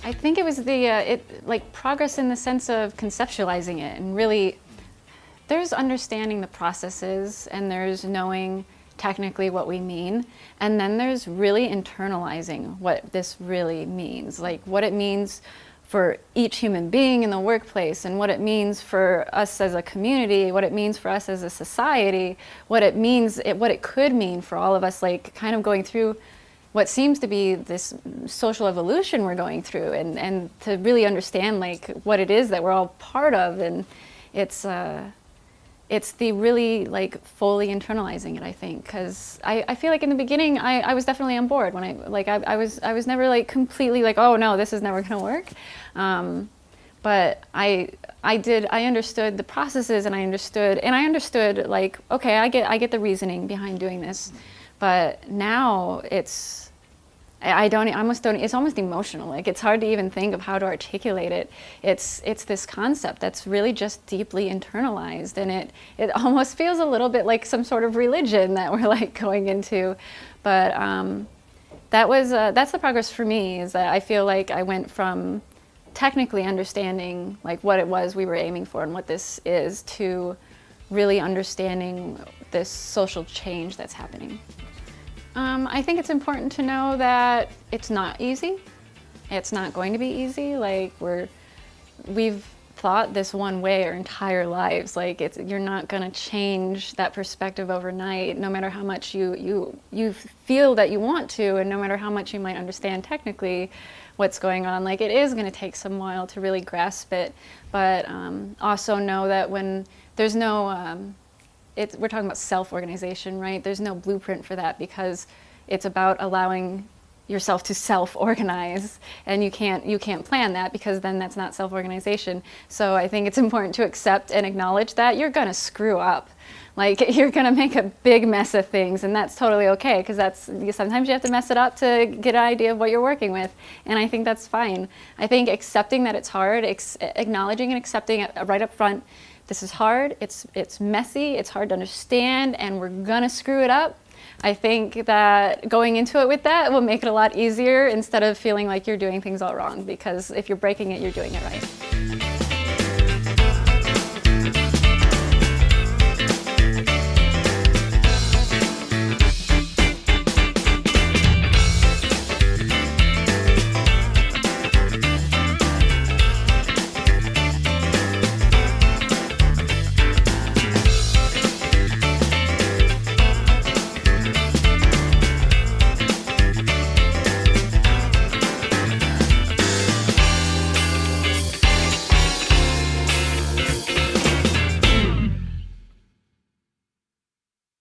I think it was like progress in the sense of conceptualizing it, and really there's understanding the processes and there's knowing technically what we mean, and then there's really internalizing what this really means, like what it means for each human being in the workplace, and what it means for us as a community, what it means for us as a society, what it could mean for all of us, like kind of going through what seems to be this social evolution we're going through, and to really understand like what it is that we're all part of. And it's the really like fully internalizing it, I think, because I feel like in the beginning I was definitely on board when I was never like completely like, oh no, this is never gonna work, but I understood the processes, and I understood like, okay, I get the reasoning behind doing this. But now it's almost emotional. Like it's hard to even think of how to articulate it. It's this concept that's really just deeply internalized, and it almost feels a little bit like some sort of religion that we're like going into. But that's the progress for me, is that I feel like I went from technically understanding like what it was we were aiming for and what this is, to really understanding this social change that's happening. I think it's important to know that it's not easy. It's not going to be easy. Like we've thought this one way our entire lives. Like you're not going to change that perspective overnight, no matter how much you feel that you want to, and no matter how much you might understand technically what's going on. Like it is going to take some while to really grasp it. But also know that when there's no we're talking about self-organization, right? There's no blueprint for that, because it's about allowing yourself to self-organize, and you can't plan that, because then that's not self-organization. So I think it's important to accept and acknowledge that you're gonna screw up. Like you're gonna make a big mess of things, and that's totally okay, because sometimes you have to mess it up to get an idea of what you're working with, and I think that's fine. I think accepting that it's hard, acknowledging and accepting it right up front. This is hard, it's messy, it's hard to understand, and we're gonna screw it up. I think that going into it with that will make it a lot easier, instead of feeling like you're doing things all wrong, because if you're breaking it, you're doing it right.